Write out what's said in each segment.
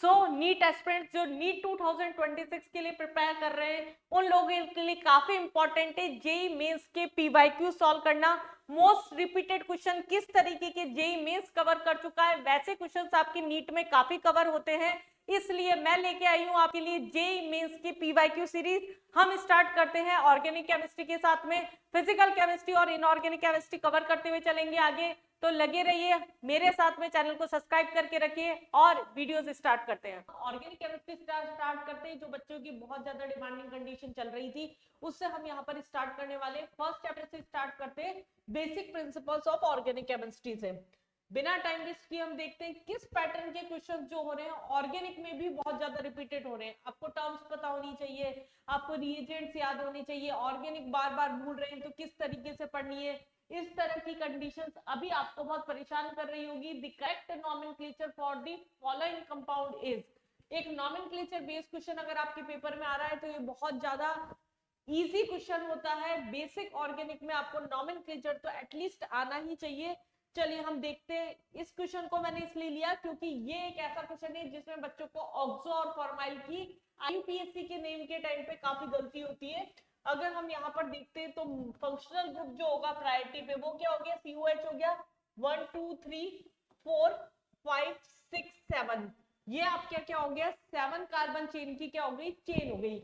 सो NEET aspirants जो NEET 2026 के लिए प्रिपेयर कर रहे हैं उन लोगों के लिए काफी इंपॉर्टेंट है जेई मेंस के पीवाईक्यू सॉल्व करना। मोस्ट रिपीटेड क्वेश्चन किस तरीके के जेई मेंस कवर कर चुका है, वैसे क्वेश्चंस आपके नीट में काफी कवर होते हैं, इसलिए मैं लेके आई हूं आपके लिए जेई मेंस की पीवाईक्यू सीरीज। हम स्टार्ट करते हैं ऑर्गेनिक केमिस्ट्री के साथ में, फिजिकल केमिस्ट्री और इनऑर्गेनिक केमिस्ट्री कवर करते हुए चलेंगे आगे। तो लगे रहिए मेरे साथ में, चैनल को सब्सक्राइब करके रखिए और वीडियोस स्टार्ट करते हैं। ऑर्गेनिक केमिस्ट्री स्टार्ट करते हैं, जो बच्चों की बहुत ज्यादा डिमांडिंग कंडीशन चल रही थी उससे हम यहाँ पर स्टार्ट करने वाले। फर्स्ट चैप्टर से स्टार्ट करते हैं, basic principles of organic chemistry से। बिना टाइम वेस्ट किए हम देखते हैं किस पैटर्न के क्वेश्चन जो हो रहे हैं ऑर्गेनिक में भी बहुत ज्यादा रिपीटेड हो रहे हैं। आपको टर्म्स पता होनी चाहिए, आपको रिएजेंट्स याद होने चाहिए, ऑर्गेनिक बार बार भूल रहे हैं तो किस तरीके से पढ़नी है। इस तरह की कंडीशंस अभी आपको बहुत परेशान कर रही होगी। The correct nomenclature for the following compound is. एक नॉमेनक्लेचर बेस्ड क्वेश्चन अगर आपके पेपर में आ रहा है तो ये बहुत ज्यादा इजी क्वेश्चन होता है। बेसिक ऑर्गेनिक में आपको नॉमेनक्लेचर तो एटलीस्ट आना ही चाहिए। चलिए हम देखते हैं। इस क्वेश्चन को मैंने इसलिए लिया क्योंकि ये एक ऐसा क्वेश्चन है जिसमें बच्चों को ऑक्सो और फॉर्माइल की आईयूपीएससी के नेम के टाइम पे काफी गलती होती है। अगर हम यहाँ पर देखते हैं तो फंक्शनल ग्रुप जो होगा प्रायोरिटी पे वो क्या हो गया, COH हो गया 1 2 3 4 5 6 7। ये आपका क्या हो गया, 7 कार्बन चेन की क्या हो गई, चेन हो गई।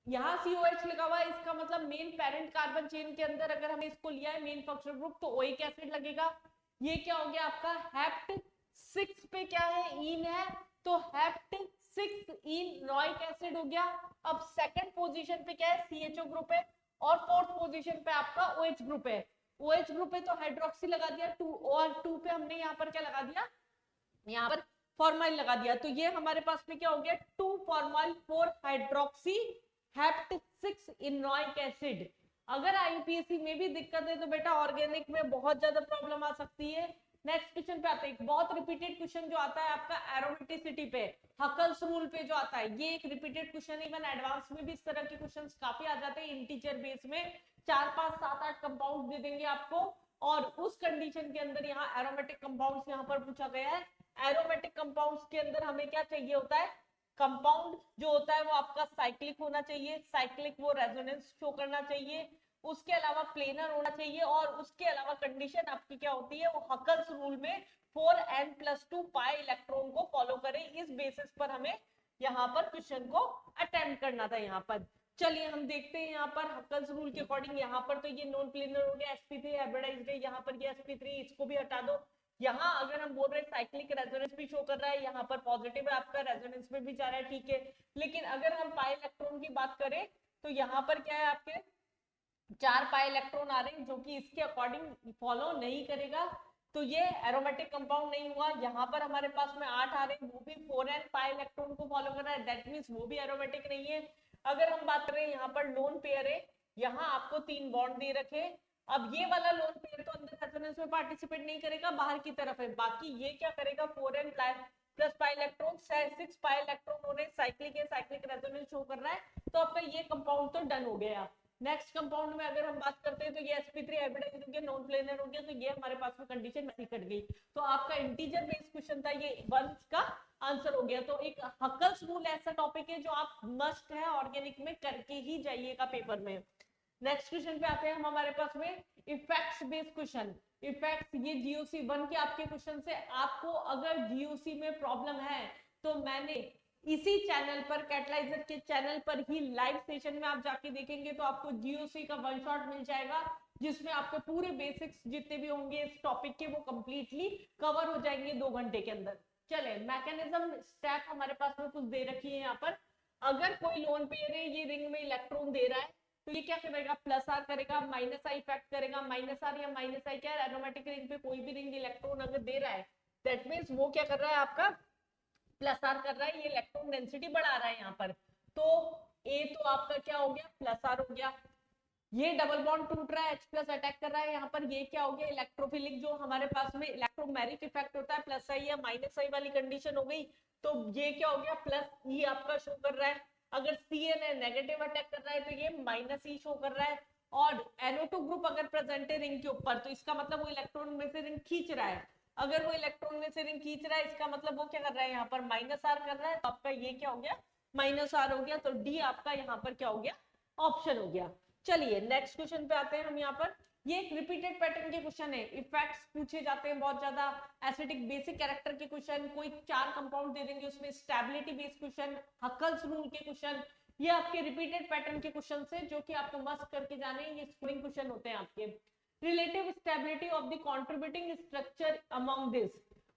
यहाँ COH लगा हुआ है, इसका मतलब मेन पेरेंट कार्बन चेन के अंदर अगर हमने इसको लिया है मेन फंक्शनल ग्रुप तो ओइक एसिड लगेगा। ये क्या हो गया आपका हेप्ट 6 पे क्या है, इन है, तो हेप्ट 6 इन नॉइक एसिड हो गया। अब सेकंड पोजीशन पे क्या है, CHO ग्रुप है, और फोर्थ पोजीशन पे आपका OH ग्रुप है। OH ग्रुप है तो हाइड्रोक्सी लगा दिया 2, और 2 पे हमने यहाँ पर क्या लगा दिया, यहाँ पर फॉर्माइल लगा दिया। तो ये हमारे पास में क्या हो गया, 2 फॉर्माइल 4 हाइड्रोक्सी हेप्ट 6 इनोइक एसिड। अगर आईयूपीएससी में भी दिक्कत है तो बेटा ऑर्गेनिक में बहुत ज्यादा प्रॉब्लम आ सकती है। नेक्स्ट क्वेश्चन पे आते हैं। बहुत रिपीटेड क्वेश्चन जो आता है आपका एरोमेटिसिटी पे, हकल्स रूल पे जो आता है, ये एक रिपीटेड क्वेश्चन है। इवन एडवांस में भी इस तरह के क्वेश्चंस काफी आ जाते हैं। इंटीजर बेस में 4 5 7 8 कंपाउंड दे देंगे आपको, और उस कंडीशन के अंदर यहाँ एरोमेटिक कंपाउंड्स यहाँ पर पूछा गया है। एरोमेटिक कंपाउंड्स के अंदर हमें क्या चाहिए होता है, कंपाउंड जो होता है वो आपका साइक्लिक होना चाहिए, साइक्लिक वो रेजोनेंस शो करना चाहिए, उसके अलावा प्लेनर होना चाहिए, और उसके अलावा कंडीशन आपकी क्या होती है, वो हकल्स रूल में 4n+2 पाई इलेक्ट्रॉन को फॉलो करे। इस बेसिस पर हमें यहाँ पर क्वेश्चन को अटेम्प्ट करना था यहाँ पर। चलिए हम देखते हैं यहाँ पर हकल्स रूल के अकॉर्डिंग। यहाँ पर तो ये नॉन प्लेनर हो गया, sp3 हाइब्रिडाइज्ड है, यहाँ पर ये sp3, इसको भी हटा दो। यहाँ अगर हम बोल रहे हैं साइक्लिक रेजोनेंस भी शो कर रहा है, यहाँ पर पॉजिटिव है आपका, रेजोनेंस में भी जा रहा है, ठीक है। लेकिन अगर हम पाई इलेक्ट्रॉन की बात करें तो यहाँ पर क्या है, आपके 4 पाई इलेक्ट्रॉन आ रहे हैं जो कि इसके अकॉर्डिंग फॉलो नहीं करेगा, तो ये एरोमेटिक कंपाउंड नहीं हुआ। यहाँ पर हमारे पास में 8 आ रहे हैं, वो भी 4n पाई इलेक्ट्रॉन को फॉलो कर रहा है, दैट मींस वो भी एरोमेटिक नहीं है। अगर हम बात करें यहाँ पर लोन पेयर है, यहाँ आपको 3 बॉन्ड दे रखे। अब ये वाला लोन पेयर तो अंदर रेजोनेंस में पार्टिसिपेट नहीं करेगा, बाहर की तरफ है, बाकी ये क्या करेगा, 4n plus pi electron 6 pi electron होने, साइक्लिक है, साइक्लिक रेजोनेंस शो कर रहा है, तो आपका ये कंपाउंड तो डन हो गया। नेक्स्ट कंपाउंड में अगर हम बात करते हैं तो ये sp3 हाइब्रिडाइज्ड हो गया, नॉन प्लेनर हो गया, तो ये हमारे पास में कंडीशन नहीं कट गई। तो आपका इंटीजर बेस्ड क्वेश्चन था, ये 1 का आंसर हो गया। तो एक हकल्स रूल ऐसा टॉपिक है जो आप मस्ट है ऑर्गेनिक में करके ही जाइएगा पेपर में। नेक्स्ट क्वेश्चन पे आते हैं हम, हमारे पास में इफेक्ट्स बेस्ड क्वेश्चन। इफेक्ट्स ये GOC 1 के आपके क्वेश्चन से, आपको अगर GOC में प्रॉब्लम है तो मैंने इसी चैनल पर, कैटलाइजर के चैनल पर ही लाइव सेशन में आप जाके देखेंगे तो आपको GOC का 1 शॉट मिल जाएगा, जिसमें आपके पूरे बेसिक्स जितने भी होंगे इस टॉपिक के वो कंप्लीटली कवर हो जाएंगे 2 घंटे के अंदर। चले मैकेनिज्म स्टेप हमारे पास में कुछ दे रखी है यहाँ पर। अगर कोई लोन पेयर है, ये रिंग में इलेक्ट्रॉन दे रहा है, तो ये क्या करेगा, प्लस आर करेगा, माइनस आई इफेक्ट करेगा। माइनस आर या माइनस आई क्या है, एरोमेटिक रिंग पे कोई भी रिंग इलेक्ट्रॉन अगर दे रहा है, दैट मींस वो क्या कर रहा है, आपका प्लस आर कर रहा है, ये इलेक्ट्रॉन डेंसिटी बढ़ा रहा है यहाँ पर। तो ए तो आपका क्या हो गया, प्लस आर हो गया। ये डबल बॉन्ड टूट रहा है, H प्लस अटैक कर रहा है यहाँ पर, ये क्या हो गया, इलेक्ट्रोफिलिक जो हमारे पास में इलेक्ट्रोमेरिक इफेक्ट होता है, प्लस आई या माइनस आई वाली कंडीशन हो गई। तो ये क्या हो गया, प्लस ई आपका शो कर रहा है। अगर CN है नेगेटिव अटैक कर रहा है तो ये माइनस ई शो कर रहा है। और NO2 ग्रुप अगर प्रेजेंट है रिंग के ऊपर तो इसका मतलब वो इलेक्ट्रॉन में से रिंग खींच रहा है। अगर वो इलेक्ट्रॉन में से रिंग खींच रहा है, इसका मतलब वो क्या कर रहा है, यहाँ पर माइनस आर कर रहा है, तो आपका ये क्या हो गया, माइनस आर हो गया। तो डी आपका यहाँ पर क्या हो गया, ऑप्शन हो गया। चलिए नेक्स्ट क्वेश्चन पे आते हैं हम। यहाँ पर ये एक रिपीटेड पैटर्न के क्वेश्चन है, इफेक्ट्स पूछे जाते हैं बहुत ज्यादा, एसिडिक बेसिक कैरेक्टर के क्वेश्चन, कोई 4 कंपाउंड दे देंगे उसमें, stability based question, Huckel's rule के क्वेश्चन, ये आपके रिपीटेड पैटर्न के क्वेश्चन से जो कि आपको मस्त करके जाने, ये स्कोरिंग क्वेश्चन होते हैं आपके। Relative stability of the contributing structure among this,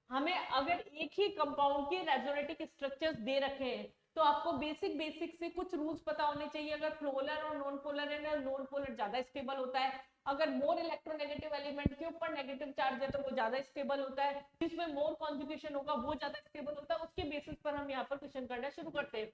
हमें अगर एक ही कंपाउंड के रेजोनेटिक स्ट्रक्चर्स दे रखे हैं तो आपको बेसिक से कुछ रूल्स पता होने चाहिए। अगर पोलर और नॉन पोलर है ना, नॉन पोलर ज्यादा स्टेबल होता है, अगर मोर इलेक्ट्रोनेगेटिव एलिमेंट के ऊपर नेगेटिव चार्ज है तो वो ज्यादा स्टेबल होता है, जिसमें मोर कॉन्जुगेशन होगा वो ज्यादा स्टेबल होता है। उसके बेसिस पर हम यहाँ पर क्वेश्चन करना शुरू करते हैं।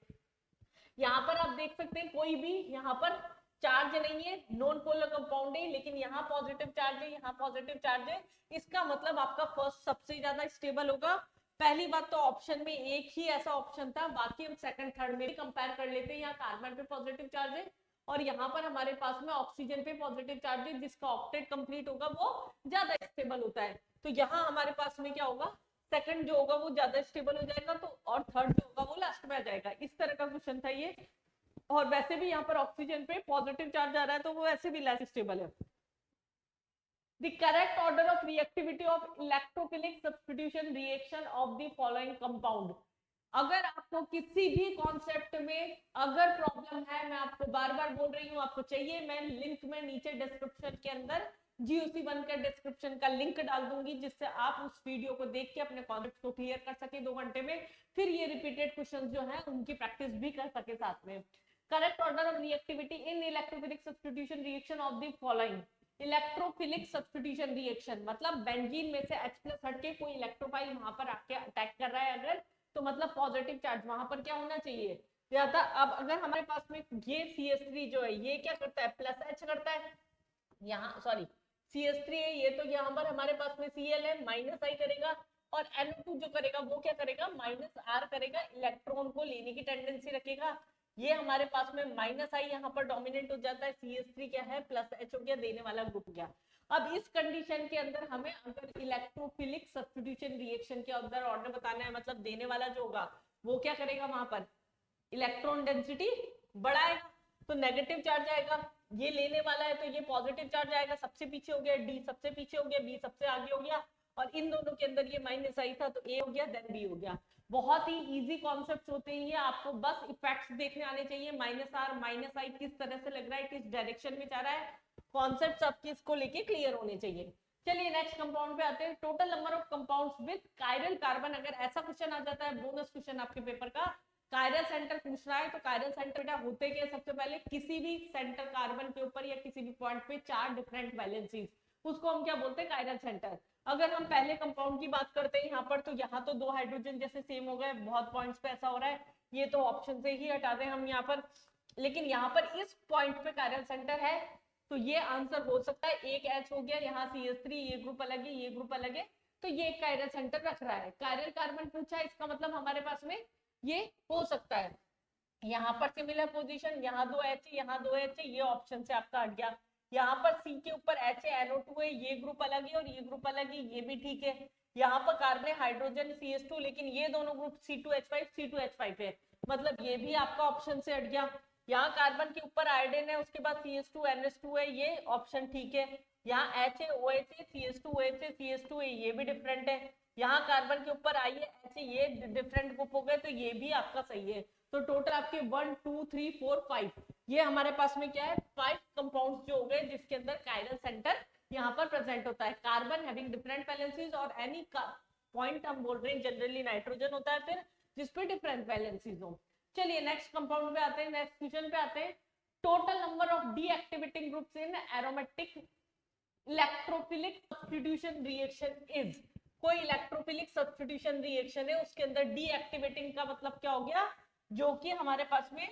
यहाँ पर आप देख सकते हैं कोई भी यहाँ पर चार्ज नहीं है, नॉन पोलर कंपाउंड है, लेकिन यहाँ पॉजिटिव चार्ज है, यहाँ पॉजिटिव चार्ज है, इसका मतलब आपका फर्स्ट सबसे ज्यादा स्टेबल होगा। पहली बात तो ऑप्शन में एक ही ऐसा ऑप्शन था, बाकी हम सेकंड थर्ड में भी कंपेयर कर लेते हैं। यहाँ कार्बन पे पॉजिटिव चार्ज है और यहाँ पर हमारे पास में ऑक्सीजन पे पॉजिटिव चार्ज है, जिसका ऑक्टेट कंप्लीट होगा वो ज्यादा स्टेबल होता है। तो यहाँ हमारे पास में क्या होगा, सेकंड जो होगा वो ज्यादा स्टेबल हो जाएगा, तो और थर्ड जो होगा वो लास्ट में आ जाएगा। इस तरह का क्वेश्चन था ये। और वैसे भी यहाँ पर ऑक्सीजन पे पॉजिटिव चार्ज आ रहा है तो वो वैसे भी लेस स्टेबल है। The correct order of reactivity of electrophilic substitution reaction of the following compound, अगर आपको किसी भी कॉन्सेप्ट में अगर प्रॉब्लम है, मैं आपको बार बार बोल रही हूँ, आपको चाहिए मैं लिंक में नीचे डिस्क्रिप्शन के अंदर GOC1 का डिस्क्रिप्शन का लिंक डाल दूंगी, जिससे आप उस वीडियो को देख के अपने कॉन्सेप्ट को क्लियर कर सके 2 घंटे में, फिर ये रिपीटेड क्वेश्चन जो है उनकी प्रैक्टिस भी कर सके साथ में। Correct order of reactivity in electrophilic substitution reaction of the following, electrophilic substitution reaction मतलब बेंजीन में से H+ हटके कोई इलेक्ट्रोफाइल वहां पर आके अटैक कर रहा है अगर, तो मतलब पॉजिटिव चार्ज वहां पर क्या होना चाहिए, ज्यादा। अब अगर हमारे पास में ये CH3 जो है ये क्या करता है, +H करता है, यहाँ सॉरी CH3 है ये, तो यहाँ पर हमारे पास में Cl है, -I करेगा, और NO2 जो करेगा वो क्या करेगा, -R करेगा, इलेक्ट्रॉन को लेने की टेंडेंसी रखेगा। ये हमारे पास में -I यहाँ पर डोमिनेट हो जाता है, CH3 क्या है, +H हो गया, देने वाला ग्रुप गया। अब इस कंडीशन के अंदर हमें अगर इलेक्ट्रोफिलिक सब्स्टिट्यूशन रिएक्शन के अंदर ऑर्डर बताना है, मतलब देने वाला जो होगा वो क्या करेगा, वहां पर इलेक्ट्रॉन डेंसिटी बढ़ाएगा, तो नेगेटिव चार्ज आएगा, ये लेने वाला है तो ये पॉजिटिव चार्ज आएगा, सबसे पीछे हो गया, डी सबसे पीछे हो गया, बी सबसे आगे हो गया, और इन दोनों के अंदर ये -I था तो ए हो गया, देन बी हो गया। बहुत ही इजी कॉन्सेप्ट्स होते हैं ये, आपको बस इफेक्ट्स देखने आने चाहिए, -R -I किस तरह से लग रहा है, किस डायरेक्शन में जा रहा है, कॉन्सेप्ट्स आपके इसको लेके क्लियर होने चाहिए। चलिए नेक्स्ट कंपाउंड पे आते हैं। Total number of compounds with chiral carbon, अगर ऐसा क्वेश्चन आ जाता है, बोनस क्वेश्चन आपके पेपर का, कायरल सेंटर पूछ रहा है, तो कायरल सेंटर बेटा होते क्या, सबसे पहले किसी भी सेंटर कार्बन के ऊपर या किसी भी पॉइंट पे 4 डिफरेंट वैलेंसीज, उसको हम क्या बोलते हैं, कायरल सेंटर। अगर हम पहले कंपाउंड की बात करते हैं यहाँ पर, तो यहाँ तो 2 हाइड्रोजन जैसे सेम हो गए, बहुत पॉइंट्स पे ऐसा हो रहा है, ये तो ऑप्शन से ही हटा दें हम यहाँ पर, लेकिन यहाँ पर इस पॉइंट पे कायरल सेंटर है, तो ये आंसर हो सकता है, एक H हो गया, यहाँ CH3, ये ग्रुप अलग है, ये ग्रुप अलग है, तो ये कायरल सेंटर रख रहा है। कायरल कार्बन पूछा है, इसका मतलब हमारे पास में ये हो सकता है, यहाँ पर सिमिलर पोजीशन, यहाँ 2 H, यहाँ 2 H, ये ऑप्शन से आपका हट गया। यहाँ पर C के ऊपर H है, NO2 है, ये ग्रुप अलग है और ये ग्रुप अलग है, ये भी ठीक है। यहाँ पर कार्बन हाइड्रोजन CH2, लेकिन ये दोनों ग्रुप C2H5 C2H5 है, मतलब ये भी आपका ऑप्शन से हट गया। यहाँ कार्बन के ऊपर आयोडीन है, उसके बाद CH2 NH2 है, ये ऑप्शन ठीक है। यहाँ H है, OH है, CH2 OH है, CH2 है, ये भी डिफरेंट है। यहाँ कार्बन के ऊपर आई है H, ये डिफरेंट ग्रुप हो गए, तो ये भी आपका सही है। तो टोटल आपके 1 2 3 4 5, ये हमारे पास में क्या है, 5 कंपाउंड्स जो हो गए जिसके अंदर कायरल सेंटर यहाँ पर प्रेजेंट होता है। कार्बन हैविंग डिफरेंट वैलेंसीज, और एनी पॉइंट हम बोल रहे हैं जनरली नाइट्रोजन होता है फिर, जिसपे डिफरेंट वैलेंसीज हो। चलिए नेक्स्ट कंपाउंड पे आते हैं, नेक्स्ट क्वेश्चन पे आते हैं। Total number of deactivating groups in aromatic electrophilic substitution reaction is, कोई इलेक्ट्रोफिलिक सब्स्टिट्यूशन रिएक्शन है, उसके अंदर डीएक्टिवेटिंग का मतलब क्या हो गया, जो कि हमारे पास में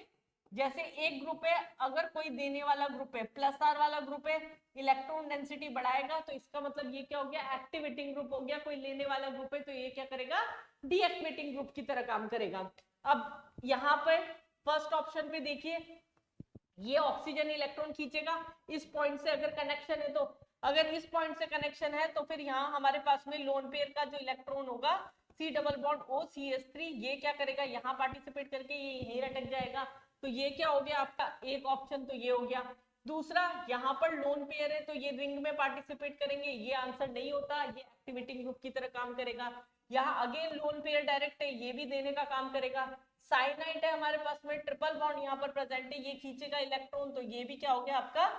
जैसे एक ग्रुप है, अगर कोई देने वाला ग्रुप है, +R वाला ग्रुप है, इलेक्ट्रॉन डेंसिटी बढ़ाएगा, तो इसका मतलब ये क्या हो गया, एक्टिवेटिंग ग्रुप हो गया। कोई लेने वाला ग्रुप है तो ये क्या करेगा, डीएक्टिवेटिंग ग्रुप की तरह काम करेगा। अब यहाँ पर फर्स्ट ऑप्शन पे देखिए, ये ऑक्सीजन इलेक्ट्रॉन खींचेगा, इस पॉइंट से अगर कनेक्शन है तो अगर इस पॉइंट से कनेक्शन है तो फिर यहाँ हमारे पास में लोन पेयर का जो इलेक्ट्रॉन होगा C डबल बॉन्ड OCH3, ये क्या करेगा, यहाँ पार्टिसिपेट करके ये यहीं अटक जाएगा। तो ये क्या हो गया आपका एक ऑप्शन, तो ये हो गया। दूसरा, यहाँ पर लोन पेयर है तो ये रिंग में पार्टिसिपेट करेंगे, ये आंसर नहीं होता, ये एक्टिविटी ग्रुप की तरह काम करेगा। यहाँ अगेन लोन पेयर डायरेक्ट है, ये भी देने का काम करेगा। साइनाइड है हमारे पास में, ट्रिपल बॉन्ड यहाँ पर प्रेजेंट है, ये खींचेगा इलेक्ट्रॉन, तो ये भी क्या हो गया आपका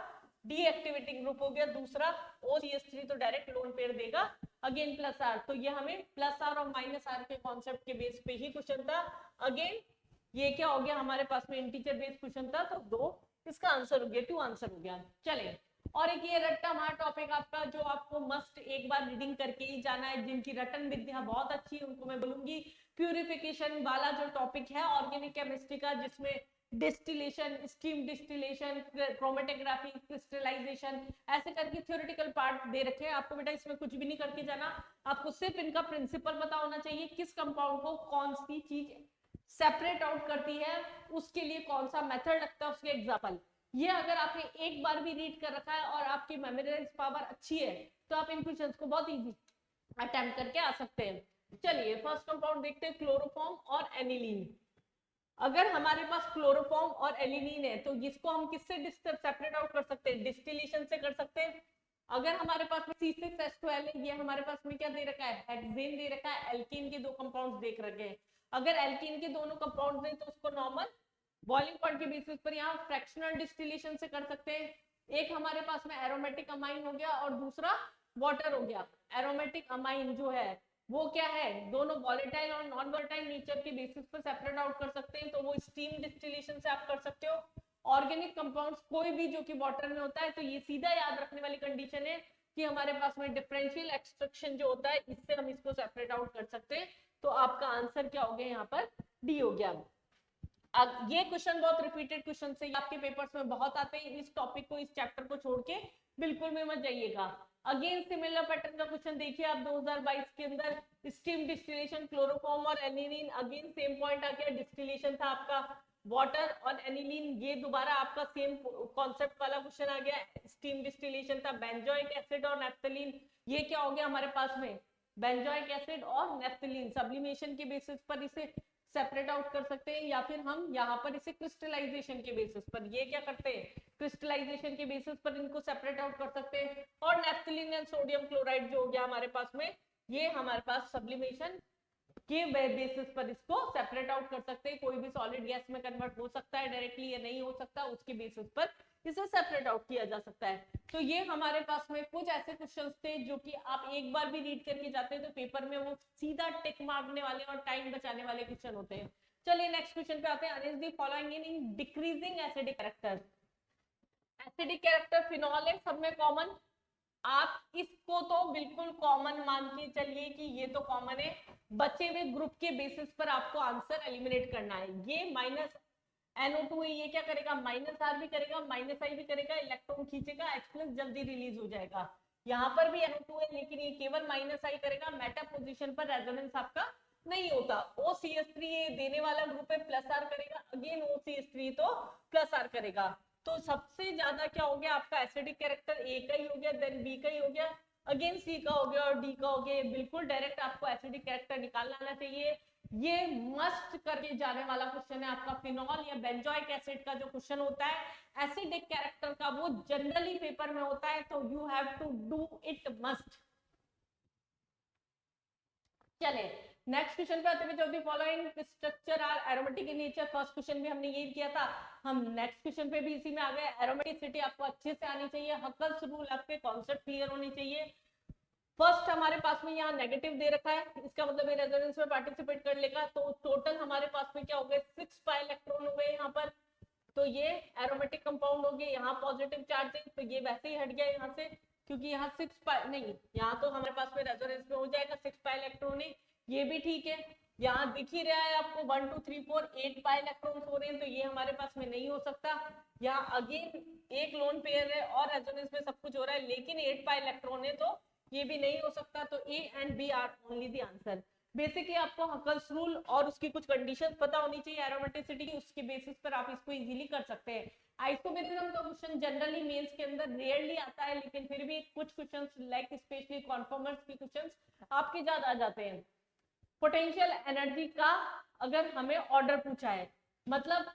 डी एक्टिविटी ग्रुप हो गया। दूसरा OCH3 तो डायरेक्ट लोन पेयर देगा, अगेन प्लस आर, तो ये हमें प्लस आर और माइनस आर के कॉन्सेप्ट के बेस पे ही क्वेश्चन था। अगेन ये क्या हो गया हमारे पास में इंटीजर बेस्ड क्वेश्चन था, तो 2 इसका आंसर हो गया, 2 आंसर हो गया। चले, और एक ये रट्टा मार टॉपिक आपका जो आपको मस्ट एक बार रीडिंग करके ही जाना है, जिनकी रटन विद्या बहुत अच्छी है उनको मैं बोलूंगी प्यूरिफिकेशन वाला जो टॉपिक है ऑर्गेनिक केमिस्ट्री का, जिसमें distillation, steam distillation, chromatography, crystallisation, ऐसे करके थ्योरेटिकल पार्ट दे रखे हैं आपको। बेटा इसमें कुछ भी नहीं करके जाना, आपको सिर्फ इनका प्रिंसिपल पता होना चाहिए, किस कंपाउंड को कौन सी चीज सेपरेट आउट करती है, उसके लिए कौन सा मेथड लगता है, उसके एग्जाम्पल। ये अगर आपने एक बार भी रीड कर रखा है और आपकी मेमोराइज पावर अच्छी है तो आप इन क्वेश्चंस को बहुत इजी अटेम्प्ट करके आ सकते हैं। चलिए फर्स्ट कंपाउंड देखते हैं, क्लोरोफॉर्म और एनिलीन। अगर हमारे पास क्लोरोफॉर्म और एलिनीन है तो इसको हम किससे सेपरेट आउट कर सकते हैं, डिस्टिलेशन से कर सकते हैं। अगर हमारे पास में C6H12 है, ये हमारे पास में क्या दे रखा है, हेक्सेन दे रखा है, एल्कीन के 2 कंपाउंड्स देख रखे हैं। अगर एल्कीन के दोनों कंपाउंड्स नहीं तो उसको नॉर्मल बॉइलिंग पॉइंट के बेसिस पर यहाँ फ्रैक्शनल डिस्टिलेशन से कर सकते हैं। एक हमारे पास में एरोमेटिक अमाइन हो गया और दूसरा वाटर हो गया। एरोमेटिक अमाइन जो है वो क्या है, दोनों वॉलेटाइल और नॉन वॉलेटाइल नेचर के बेसिस पर सेपरेट आउट कर सकते हैं, तो वो स्टीम डिस्टिलेशन से आप कर सकते हो। ऑर्गेनिक कंपाउंड्स कोई भी जो कि वाटर में होता है, तो ये सीधा याद रखने वाली कंडीशन है कि हमारे पास में डिफरेंशियल एक्सट्रैक्शन जो होता है, इससे हम इसको सेपरेट आउट कर सकते हैं। तो आपका आंसर क्या हो गया यहाँ पर, डी हो गया। अब ये क्वेश्चन बहुत रिपीटेड क्वेश्चन से आपके पेपर्स में बहुत आते हैं, इस टॉपिक को, इस चैप्टर को छोड़ के बिल्कुल भी मत जाइएगा। अगेन सिमिलर पैटर्न का क्वेश्चन देखिए आप 2022 के अंदर, स्टीम डिस्टिलेशन, क्लोरोफॉर्म और एनिलीन, अगेन सेम पॉइंट आ गया, डिस्टिलेशन था आपका वाटर और एनिलीन, ये दोबारा आपका सेम कॉन्सेप्ट वाला क्वेश्चन आ गया। स्टीम डिस्टिलेशन था बेंजोइक एसिड और नेफ्थलीन, ये क्या हो गया हमारे पास में, बेंजोइक एसिड और नेफ्थलीन, सब्लिमेशन के बेसिस पर इसे सेपरेट आउट कर सकते हैं, या फिर हम यहाँ पर इसे क्रिस्टलाइजेशन के बेसिस पर, ये क्या करते हैं, क्रिस्टलाइजेशन के बेसिस पर इनको सेपरेट आउट कर सकते हैं। और नेफ्थलीन एंड सोडियम क्लोराइड जो हो गया हमारे पास में, ये हमारे पास सब्लिमेशन के बेसिस पर इसको सेपरेट आउट कर सकते हैं। कोई भी सॉलिड गैस में कन्वर्ट हो सकता है डायरेक्टली या नहीं हो सकता, उसके बेसिस पर इसे सेपरेट आउट किया जा सकता है। तो ये हमारे पास में कुछ ऐसे क्वेश्चंस थे जो कि आप एक बार भी रीड करके जाते हैं तो पेपर में वो सीधा टिक मारने वाले और टाइम बचाने वाले क्वेश्चन होते हैं। चलिए नेक्स्ट क्वेश्चन पे आते हैं, arrange the following in decreasing acidic character. Acidic character phenol है, सब में कॉमन, आप इसको तो बिल्कुल कॉमन मान के चलिए कि ये तो कॉमन है। बचे हुए ग्रुप के बेसिस पर आपको आंसर एलिमिनेट करना है। ये माइनस NO2 है, ये क्या करेगा, माइनस आर भी करेगा, माइनस आई भी करेगा, इलेक्ट्रॉन खींचेगा, H प्लस जल्दी रिलीज हो जाएगा। यहाँ पर भी NO2 है लेकिन ये केवल माइनस आई करेगा, मेटा पोजीशन पर रेजोनेंस आपका नहीं होता। OCH3 ये देने वाला ग्रुप है, प्लस आर करेगा, अगेन OCH3 तो प्लस आर करेगा। तो सबसे ज्यादा क्या हो गया आपका एसिडिक कैरेक्टर ए का ही हो गया, देन बी का ही हो गया, अगेन सी का हो गया और डी का हो गया। बिल्कुल डायरेक्ट आपको एसिडिक कैरेक्टर निकालना आना चाहिए। ये मस्ट करके जाने वाला क्वेश्चन है आपका, फिनॉल या बेंजोइक एसिड का जो क्वेश्चन होता है एसिडिक कैरेक्टर का, वो जनरली पेपर में होता है, तो you have to do it must. चले नेक्स्ट क्वेश्चन पे आते हैं, जो the following structure are aromatic in nature. First question भी हमने यही किया था, हम नेक्स्ट क्वेश्चन पे भी इसी में आ गए। एरोमेटिसिटी आपको अच्छे से आनी चाहिए, हकल्स रूल आपके कॉन्सेप्ट क्लियर होनी चाहिए। फर्स्ट हमारे पास में यहाँ नेगेटिव दे रखा है, इसका मतलब ये रेजोनेंस में पार्टिसिपेट कर लेगा, तो टोटल हमारे पास में क्या हो गए, 6 पाई इलेक्ट्रॉन हो गए यहाँ पर। तो ये एरोमेटिक कंपाउंड हो गए, यहाँ पॉजिटिव चार्ज है तो ये वैसे ही हट गया यहाँ से, क्योंकि यहाँ 6 पाई नहीं, यहाँ तो हमारे पास में रेजोनेंस में हो जाएगा 6 पाई इलेक्ट्रॉन है, ये भी ठीक है। यहाँ दिख ही रहा है आपको 1 2 3 4 8 पाई इलेक्ट्रॉन हो रहे हैं, तो ये हमारे पास में नहीं हो सकता। यहाँ अगेन एक लोन पेयर है और रेजोनेंस में सब कुछ हो रहा है, लेकिन 8 पाई इलेक्ट्रॉन है तो ये भी नहीं हो सकता। तो A and B are only the answer. Basically आपको हकल्स रूल और उसकी कुछ कंडीशंस पता होनी चाहिए एरोमेटिसिटी की, उसके बेसिस पर आप इसको इजीली कर सकते हैं। आइसोमेरिज्म का क्वेश्चन जनरली मेंस के अंदर रेयरली आता है, लेकिन फिर भी कुछ क्वेश्चंस लाइक स्पेशली कॉन्फॉर्मर्स के क्वेश्चंस आपके ज्यादा आ जाते हैं। पोटेंशियल एनर्जी का अगर हमें ऑर्डर पूछा है, मतलब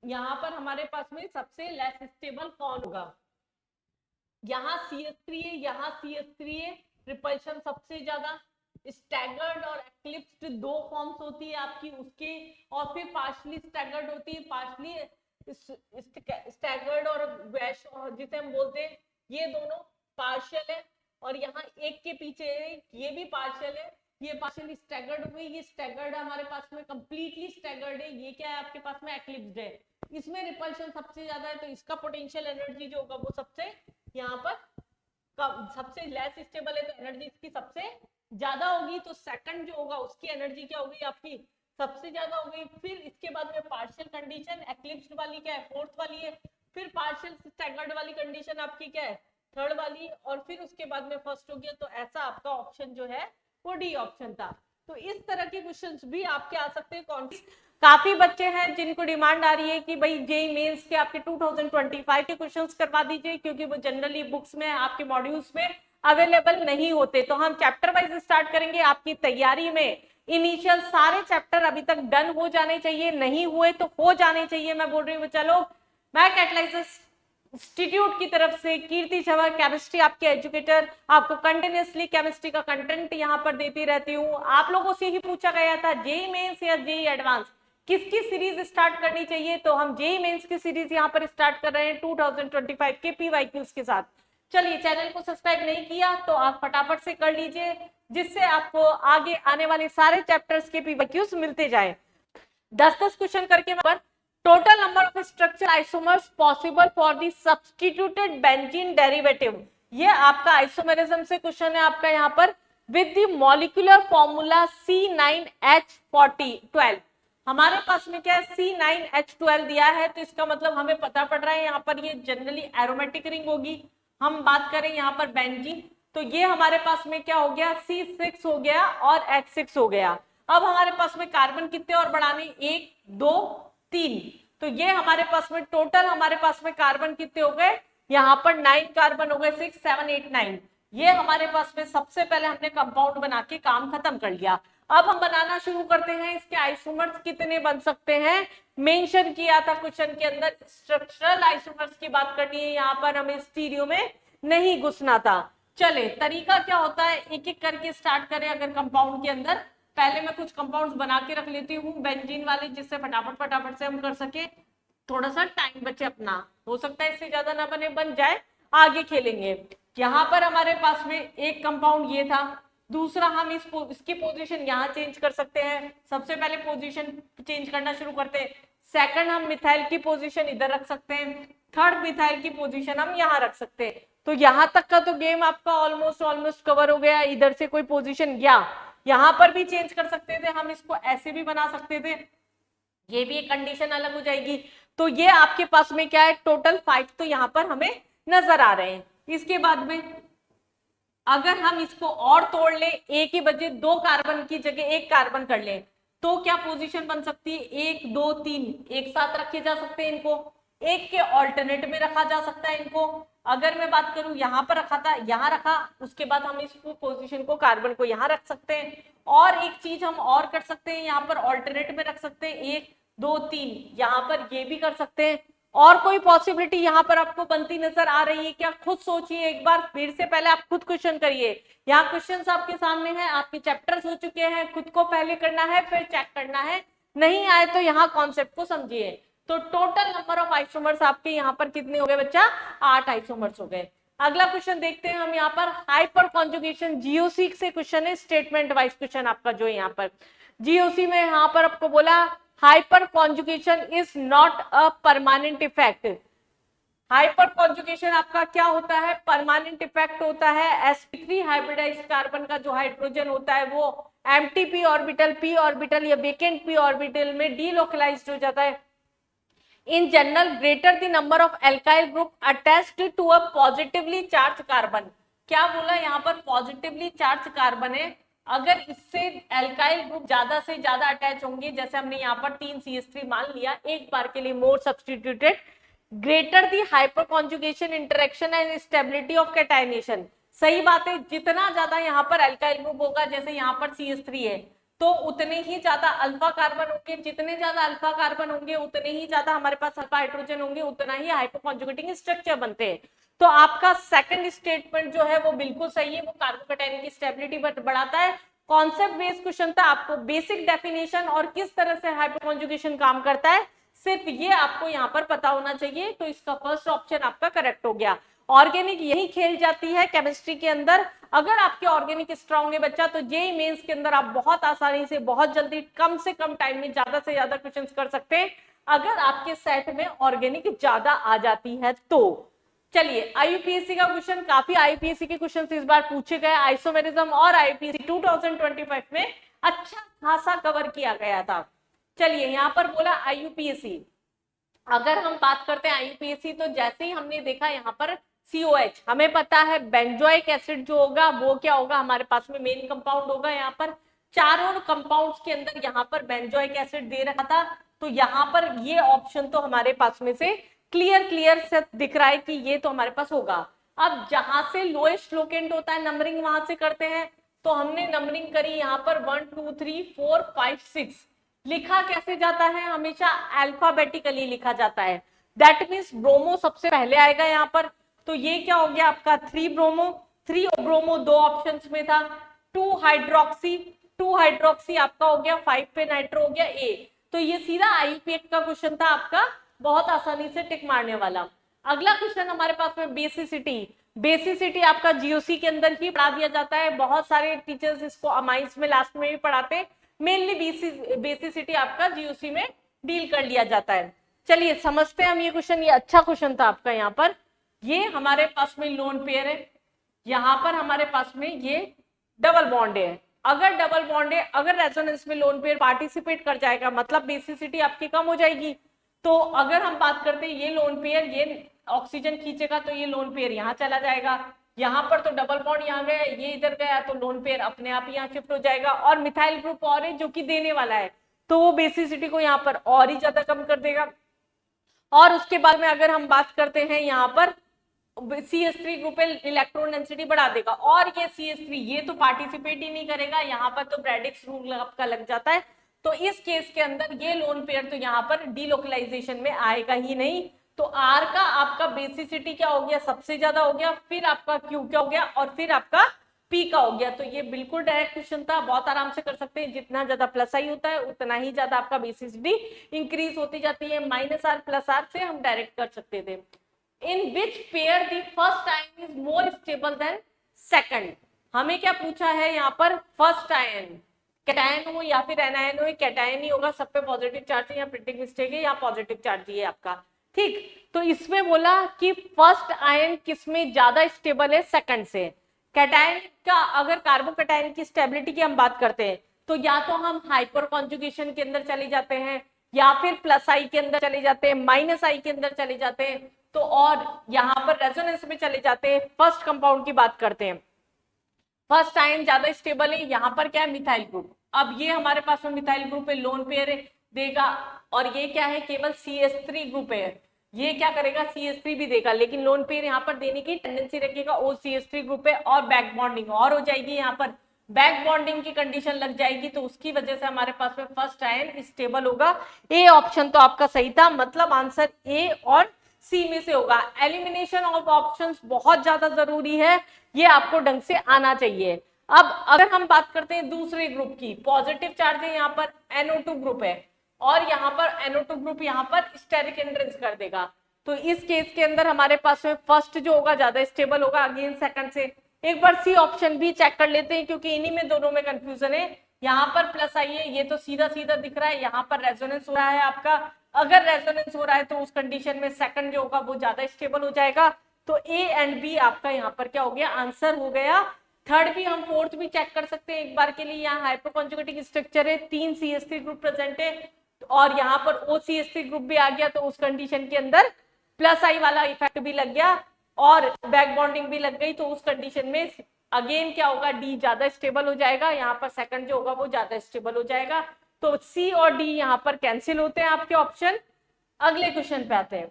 यहाँ पर हमारे पास में सबसे लेस स्टेबल कौन होगा, यहाँ CH3 है, यहाँ CH3 है, रिपल्शन सबसे ज्यादा, स्टैगर्ड और एक्लिप्स्ड दो फॉर्म्स होती है आपकी उसके, और फिर पार्शली स्टैगर्ड होती है, पार्शली स्टैगर्ड और वैश जिसे हम बोलते हैं, ये दोनों पार्शियल है, और यहाँ एक के पीछे है, ये भी पार्शियल है, ये पार्शियली स्टैगर्ड हो गई, ये स्टैगर्ड हमारे पास में कंप्लीटली स्टैगर्ड है, ये क्या है आपके पास में एक्लिप्स्ड है, इसमें रिपल्शन सबसे ज्यादा है, तो इसका पोटेंशियल एनर्जी जो होगा वो सबसे यहाँ पर सबसे लेस स्टेबल है, तो एनर्जी इसकी सबसे ज्यादा होगी, तो सेकंड जो होगा उसकी एनर्जी क्या होगी आपकी सबसे ज्यादा होगी। फिर इसके बाद में पार्शियल कंडीशन एक्लिप्स्ड वाली क्या है फोर्थ वाली है, फिर पार्शियल स्टैगर्ड वाली कंडीशन आपकी क्या है थर्ड वाली, और फिर उसके बाद में फर्स्ट हो गया, तो ऐसा आपका ऑप्शन जो है वो डी ऑप्शन था। तो इस तरह के क्वेश्चंस भी आपके आ सकते हैं। काफी बच्चे हैं जिनको डिमांड आ रही है कि भाई जेईई मेंस के आपके 2025 के क्वेश्चंस करवा दीजिए, क्योंकि वो जनरली बुक्स में आपके मॉड्यूल्स में अवेलेबल नहीं होते। तो हम चैप्टर वाइज स्टार्ट करेंगे। आपकी तैयारी में इनिशियल सारे चैप्टर अभी तक डन हो जाने चाहिए, नहीं हुए तो हो जाने चाहिए। मैं बोल रही हूँ चलो, मैं कैटलाइसिस इंस्टीट्यूट की तरफ से कीर्ति छवर केमिस्ट्री आपके एजुकेटर, आपको कंटिन्यूअसली केमिस्ट्री का कंटेंट यहाँ पर देती रहती हूँ। आप लोगों से ही पूछा गया था जेईई मेंस या जेईई एडवांस किसकी सीरीज स्टार्ट करनी चाहिए, तो हम जेईई मेंस की सीरीज यहाँ पर स्टार्ट कर रहे हैं 2025 के पीवाईक्यूज के साथ। चलिए, चैनल को सब्सक्राइब नहीं किया तो आप फटाफट से कर लीजिए, जिससे आपको आगे आने वाले सारे चैप्टर्स के पीवाईक्यूज मिलते जाए। 10-10 क्वेश्चन करके total number of structure isomers possible for the substituted benzene derivative. ये आपका आइसोमेरिज्म से क्वेश्चन है आपका यहाँ पर, with the molecular formula C9H12। हमारे पास में क्या है C9H12 दिया है, तो इसका मतलब हमें पता पड़ रहा है यहाँ पर ये जनरली एरोमेटिक रिंग होगी। हम बात करें यहाँ पर बेंजीन, तो ये हमारे पास में क्या हो गया C6 हो गया और H6 हो गया। अब हमारे पास में कार्बन कितने और बढ़ाने, 1 2 3, तो ये हमारे पास में टोटल हमारे पास में कार्बन कितने हो गए, यहाँ पर 9 कार्बन हो गए, 6 7 8 9। ये हमारे पास में सबसे पहले हमने कंपाउंड बना के काम खत्म कर लिया। अब हम बनाना शुरू करते हैं, इसके आइसोमर्स कितने बन सकते हैं मेंशन किया था क्वेश्चन के अंदर। स्ट्रक्चरल आइसोमर्स की बात करनी है, यहाँ पर हमें स्टीरियो में नहीं घुसना था। चले, तरीका क्या होता है, एक एक करके स्टार्ट करें। अगर कंपाउंड के अंदर पहले मैं कुछ कंपाउंड्स बना के रख लेती हूँ बेंजीन वाले, जिससे फटाफट से हम कर सके, थोड़ा सा टाइम बचे अपना, हो सकता है इससे ज्यादा ना बने, बन जाए आगे खेलेंगे। यहाँ पर हमारे पास में एक कंपाउंड ये था, दूसरा हम इसकी पोजीशन यहाँ चेंज कर सकते हैं। सबसे पहले पोजीशन चेंज करना शुरू करते हैं। सेकंड, हम मिथाइल की पोजीशन इधर रख सकते हैं, थर्ड मिथाइल की पोजीशन हम यहाँ रख सकते हैं। तो यहाँ तक का तो गेम आपका ऑलमोस्ट कवर हो गया। इधर से कोई पोजीशन गया, यहाँ पर भी चेंज कर सकते थे, हम इसको ऐसे भी बना सकते थे, ये भी एक कंडीशन अलग हो जाएगी। तो ये आपके पास में क्या है, टोटल 5 तो यहाँ पर हमें नजर आ रहे हैं। इसके बाद में अगर हम इसको और तोड़ ले, एक ही बजे 2 कार्बन की जगह 1 कार्बन कर ले, तो क्या पोजीशन बन सकती है, 1 2 3 एक साथ रखे जा सकते हैं इनको, एक के ऑल्टरनेट में रखा जा सकता है इनको। अगर मैं बात करूं यहाँ पर रखा था, यहाँ रखा, उसके बाद हम इस पोजीशन को कार्बन को यहाँ रख सकते हैं। और एक चीज हम और कर सकते हैं, यहाँ पर ऑल्टरनेट में रख सकते हैं, 1 2 3, यहाँ पर ये भी कर सकते हैं। और कोई पॉसिबिलिटी यहाँ पर आपको बनती नजर आ रही है क्या, खुद सोचिए एक बार फिर से, पहले आप खुद क्वेश्चन करिए। यहाँ क्वेश्चंस आपके सामने हैं, आपके चैप्टर्स हो चुके हैं, खुद को पहले करना है फिर चेक करना है, नहीं आए तो यहाँ कॉन्सेप्ट को समझिए। तो टोटल नंबर ऑफ आइसोमर्स आपके यहाँ पर कितने हो गए बच्चा, 8 आइसोमर्स हो गए। अगला क्वेश्चन देखते हैं हम यहाँ पर, हाइपर कॉन्जुगेशन जीओसी से क्वेश्चन है, स्टेटमेंट वाइज क्वेश्चन आपका जो यहाँ पर जीओसी में यहाँ पर आपको बोला hyper conjugation is not a permanent effect. Hyper conjugation आपका क्या होता है, परमानेंट इफेक्ट होता है। sp3 हाइब्रिडाइज्ड कार्बन का जो हाइड्रोजन होता है वो एम्प्टी ऑर्बिटल, p ऑर्बिटल या वेकेंट p ऑर्बिटल में डीलोकलाइज्ड हो जाता है। In general greater the number of alkyl group attached to a positively charge carbon. क्या बोला यहाँ पर, पॉजिटिवली चार्ज कार्बन है, अगर इससे एल्काइल ग्रुप ज्यादा से ज्यादा अटैच होंगे, जैसे हमने यहाँ पर 3 CH3 मान लिया, एक बार के लिए more substituted, greater the hyperconjugation interaction and stability of catenation. सही बात है, जितना ज्यादा यहाँ पर एल्काइल ग्रुप होगा, जैसे यहाँ पर CH3 है, तो उतने ही ज्यादा अल्फा कार्बन होंगे, जितने ज्यादा अल्फा कार्बन होंगे उतने ही ज्यादा हमारे पास अल्फा हाइड्रोजन होंगे, उतना ही हाइपर कॉन्जुगेटिंग स्ट्रक्चर बनते हैं। तो आपका सेकंड स्टेटमेंट जो है वो बिल्कुल सही है, वो कार्बोकैटायन की स्टेबिलिटी बढ़ाता है। कॉन्सेप्ट बेस्ड क्वेश्चन था, आपको बेसिक डेफिनेशन और किस तरह से हाइपर कॉन्जुगेशन काम करता है सिर्फ ये आपको यहाँ पर पता होना चाहिए, तो इसका फर्स्ट ऑप्शन आपका करेक्ट हो गया। ऑर्गेनिक यही खेल जाती है केमिस्ट्री के अंदर। अगर आपके ऑर्गेनिक स्ट्रांग है बच्चा, तो जेईई मेंस के अंदर आप बहुत आसानी से, बहुत जल्दी, कम से कम टाइम में ज्यादा से ज्यादा क्वेश्चंस कर सकते हैं, अगर आपके सेट में ऑर्गेनिक ज्यादा आ जाती है तो। चलिए, आईयूपीएससी का क्वेश्चन, काफी आईयूपीएससी के क्वेश्चन इस बार पूछे गए, आइसोमेरिज्म और आईयूपीएससी 2025 में अच्छा खासा कवर किया गया था। चलिए, यहाँ पर बोला आईयूपीएससी, अगर हम बात करते हैं आईयूपीएससी, तो जैसे ही हमने देखा यहाँ पर COH, हमें पता है बेंजोइक एसिड जो होगा वो क्या होगा, हमारे पास में मेन कंपाउंड होगा। यहाँ पर चारों कंपाउंड्स के अंदर यहाँ पर बेंजोइक एसिड दे रखा था, तो यहाँ पर ये ऑप्शन तो हमारे पास में से क्लियर से दिख रहा है कि ये तो हमारे पास होगा। अब जहां से लोएस्ट लोकेंट होता है, नंबरिंग वहां से करते हैं, तो हमने नंबरिंग करी यहाँ पर 1 2 3 4 5 6। लिखा कैसे जाता है, हमेशा अल्फाबेटिकली लिखा जाता है। दैट मीन्स ब्रोमो सबसे पहले आएगा यहाँ पर, तो ये क्या हो गया आपका 3 ब्रोमो। 3 ब्रोमो दो ऑप्शंस में था, 2 हाइड्रोक्सी आपका हो गया, 5 पे नाइट्रो हो गया A। तो ये सीधा आईयूपीएक का क्वेश्चन था आपका, बहुत आसानी से टिक मारने वाला। अगला क्वेश्चन हमारे पास में बेसिसिटी आपका जीओसी के अंदर ही पढ़ा दिया जाता है, बहुत सारे टीचर्स इसको अमाइंस में लास्ट में भी पढ़ाते हैं, मेनली बेसिसिटी आपका जीओसी में डील कर लिया जाता है। चलिए समझते हैं हम ये क्वेश्चन, ये अच्छा क्वेश्चन था आपका। यहाँ पर ये हमारे पास में लोन पेयर है, यहाँ पर हमारे पास में ये डबल बॉन्ड है। अगर डबल बॉन्ड है, अगर रेजोनेंस में लोन पेयर पार्टिसिपेट कर जाएगा, मतलब बेसिसिटी आपकी कम हो जाएगी। तो अगर हम बात करते हैं ये लोन पेयर, ये ऑक्सीजन खींचेगा तो ये लोन पेयर यहाँ चला जाएगा, यहाँ पर तो डबल बॉन्ड यहाँ गया, ये इधर गया, तो लोन पेयर अपने आप यहाँ शिफ्ट हो जाएगा। और मिथाइल ग्रुप और है जो कि देने वाला है, तो वो बेसिसिटी को यहाँ पर और ही ज्यादा कम कर देगा। और उसके बाद में अगर हम बात करते हैं यहाँ पर CH3 ग्रुप इलेक्ट्रॉन डेंसिटी बढ़ा देगा, और ये CH3 ये तो पार्टिसिपेट ही नहीं करेगा, यहाँ पर तो ब्रैडिक्स रूल आपका लग जाता है। तो इस केस के अंदर ये लोन पेयर तो यहाँ पर डीलोकलाइजेशन में आएगा ही नहीं। तो R का आपका बेसिसिटी क्या हो गया, सबसे ज्यादा हो गया, फिर आपका Q क्या हो गया, और फिर आपका P का हो गया। तो ये बिल्कुल डायरेक्ट क्वेश्चन था, बहुत आराम से कर सकते हैं। जितना ज्यादा प्लस आई होता है उतना ही ज्यादा आपका बेसिसिटी इंक्रीज होती जाती है। -R + R से हम डायरेक्ट कर सकते थे। In which pair the first ion is more stable than second? हमें क्या पूछा है यहाँ पर, फर्स्ट आयन कैटायन हो या फिर एनायन हो, कैटायन ही होगा, सब पे पॉजिटिव चार्ज है, या प्रिंटिंग मिस्टेक है, या पॉजिटिव चार्ज ही है आपका। ठीक, तो इसमें बोला कि फर्स्ट आयन किसमें ज्यादा स्टेबल है, सेकंड से। कैटायन का अगर कार्बोकैटायन की स्टेबिलिटी की हम बात करते हैं, तो या तो हम हाइपर कॉन्जुगेशन के अंदर चले जाते हैं, या फिर +I के अंदर चले जाते हैं, -I के अंदर चले जाते हैं, तो और यहाँ पर रेजोनेंस में चले जाते हैं। फर्स्ट कंपाउंड की बात करते हैं, फर्स्ट आयन ज्यादा स्टेबल है, यहाँ पर क्या है, मिथाइल ग्रुप। अब ये हमारे पास में मिथाइल ग्रुप है, लोन पेयर है, देगा। और ये क्या है, केवल CH3 ग्रुप है, ये क्या करेगा, CH3 भी देगा, लेकिन लोन पेयर यहाँ पर देने की टेंडेंसी रखेगा। ओ CH3 ग्रुप है, और बैक बॉन्डिंग और हो जाएगी, यहाँ पर बैक बॉन्डिंग की कंडीशन लग जाएगी, तो उसकी वजह से हमारे पास में फर्स्ट आयन स्टेबल होगा। ए ऑप्शन तो आपका सही था, मतलब आंसर ए और सी में से होगा। एलिमिनेशन ऑफ ऑप्शंस बहुत ज्यादा जरूरी है, ये आपको ढंग से आना चाहिए। अब अगर हम बात करते हैं दूसरे ग्रुप की, पॉजिटिव चार्ज है यहाँ पर, NO2 ग्रुप है, और यहाँ पर NO2 ग्रुप यहाँ पर स्टेरिक एंट्रेंस कर देगा। तो इस केस के अंदर हमारे पास में फर्स्ट जो होगा ज्यादा स्टेबल होगा अगेन सेकंड से। एक बार सी ऑप्शन भी चेक कर लेते हैं, क्योंकि इन्हीं में दोनों में कंफ्यूजन है। यहाँ पर +I है, ये तो सीधा सीधा दिख रहा है, यहाँ पर रेजोनेंस हो रहा है आपका। अगर रेजोनेंस हो रहा है तो उस कंडीशन में सेकंड जो होगा वो ज्यादा स्टेबल हो जाएगा। तो A एंड B आपका यहाँ पर क्या हो गया, आंसर हो गया। थर्ड भी हम, फोर्थ भी चेक कर सकते हैं एक बार के लिए। यहाँ हाइपर कॉन्जुगेटिंग स्ट्रक्चर है, 3 CH3 ग्रुप प्रेजेंट है, और यहाँ पर OCH3 ग्रुप भी आ गया, तो उस कंडीशन के अंदर +I वाला इफेक्ट भी लग गया और बैक बॉन्डिंग भी लग गई, तो उस कंडीशन में अगेन क्या होगा, डी ज्यादा स्टेबल हो जाएगा, यहाँ पर सेकंड जो होगा वो ज्यादा स्टेबल हो जाएगा। तो सी और डी यहाँ पर कैंसिल होते हैं आपके ऑप्शन। अगले क्वेश्चन पे आते हैं,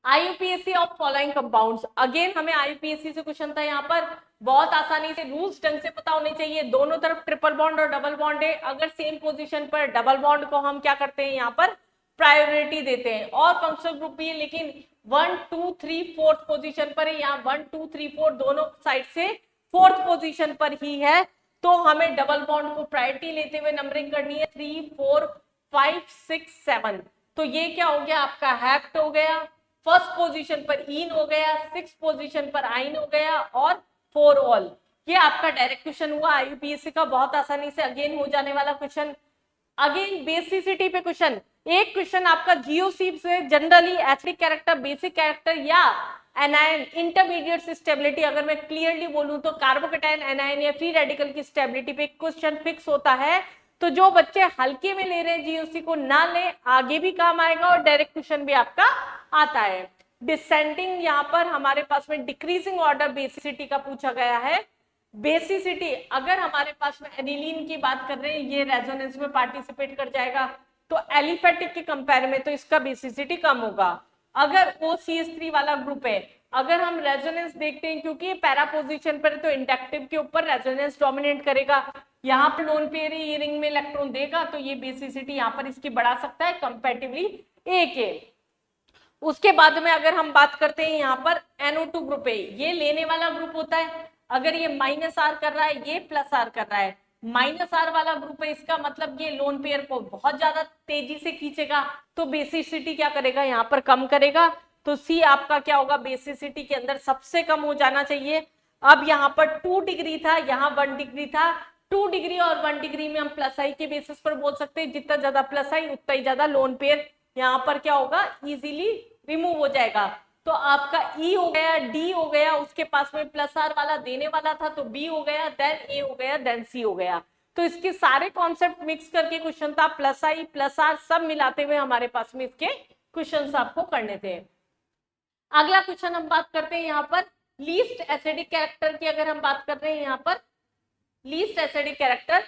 IUPAC of following compounds. Again हमें आईयूपीएसी से क्वेश्चन था यहाँ पर, बहुत आसानी से रूल्स ढंग से पता होने चाहिए। दोनों तरफ ट्रिपल बॉन्ड और डबल बॉन्ड है, अगर सेम पोजीशन पर डबल बॉन्ड को हम क्या करते हैं यहाँ पर प्रायोरिटी देते हैं, और फंक्शनल ग्रुप भी है लेकिन 1 2 3 4th पोजीशन पर है, यहाँ 1 2 3 4 दोनों साइड से 4th पोजीशन पर ही है, तो हमें डबल बॉन्ड को प्रायोरिटी लेते हुए नंबरिंग करनी है 3 4 5 6 7। तो ये क्या हो गया आपका हेप्ट हो गया, फर्स्ट पोजीशन पर इन हो गया, 6th पोजीशन पर आइन हो गया, और 4 ऑल। ये आपका डायरेक्ट क्वेश्चन हुआ आईयूपीएससी का, बहुत आसानी से अगेन हो जाने वाला क्वेश्चन। अगेन बेसिसिटी पे क्वेश्चन, एक क्वेश्चन आपका जीओसी से generally acidic character, basic character या एनायन इंटरमीडिएट स्टेबिलिटी, अगर मैं क्लियरली बोलूं तो कार्बोकेटायन, एनायन या फ्री रेडिकल की स्टेबिलिटी पे क्वेश्चन फिक्स होता है। तो जो बच्चे हल्के में ले रहे हैं जीओसी को ना ले, आगे भी काम आएगा और डायरेक्ट क्वेश्चन भी आपका आता है। डिसेंडिंग यहाँ पर हमारे पास में डिक्रीजिंग ऑर्डर बेसिसिटी का पूछा गया है। बेसिसिटी अगर हमारे पास में एनिलीन की बात कर रहे हैं, ये रेजोनेंस में पार्टिसिपेट कर जाएगा, तो एलिफेटिक के कंपेयर में तो इसका बेसिसिटी कम होगा। अगर OCH3 वाला ग्रुप है, अगर हम रेजोनेंस देखते हैं, क्योंकि पैरा पोजीशन पर तो इंडक्टिव के ऊपर रेजोनेंस डोमिनेट करेगा, यहाँ पर लोन पेयर ये रिंग में इलेक्ट्रॉन देगा, तो ये बेसिसिटी यहाँ पर इसकी बढ़ा सकता है कंपैरेटिवली ए के। उसके बाद में अगर हम बात करते हैं यहाँ पर NO2 ग्रुप है, ये लेने वाला ग्रुप होता है, अगर ये -R कर रहा है, ये +R कर रहा है, -R वाला ग्रुप है, इसका मतलब ये लोन पेयर को बहुत ज्यादा तेजी से खींचेगा, तो बेसिसिटी क्या करेगा यहाँ पर कम करेगा। तो सी आपका क्या होगा, बेसिसिटी के अंदर सबसे कम हो जाना चाहिए। अब यहाँ पर 2 डिग्री था, यहाँ 1 डिग्री था, 2 डिग्री और 1 डिग्री में हम +I के बेसिस पर बोल सकते हैं, जितना ज्यादा +I उतना ही ज्यादा लोन पेयर यहाँ पर क्या होगा, इजीली रिमूव हो जाएगा। तो आपका E हो गया, D हो गया, उसके पास में +R वाला देने वाला था, तो B हो गया, देन A हो गया, देन C हो गया। तो इसके सारे कॉन्सेप्ट मिक्स करके क्वेश्चन था, +I +R सब मिलाते हुए हमारे पास में इसके क्वेश्चंस आपको करने थे। अगला क्वेश्चन हम बात करते हैं यहाँ पर लीस्ट एसिडिक कैरेक्टर की। अगर हम बात कर रहे हैं यहाँ पर लीस्ट एसिडिक कैरेक्टर,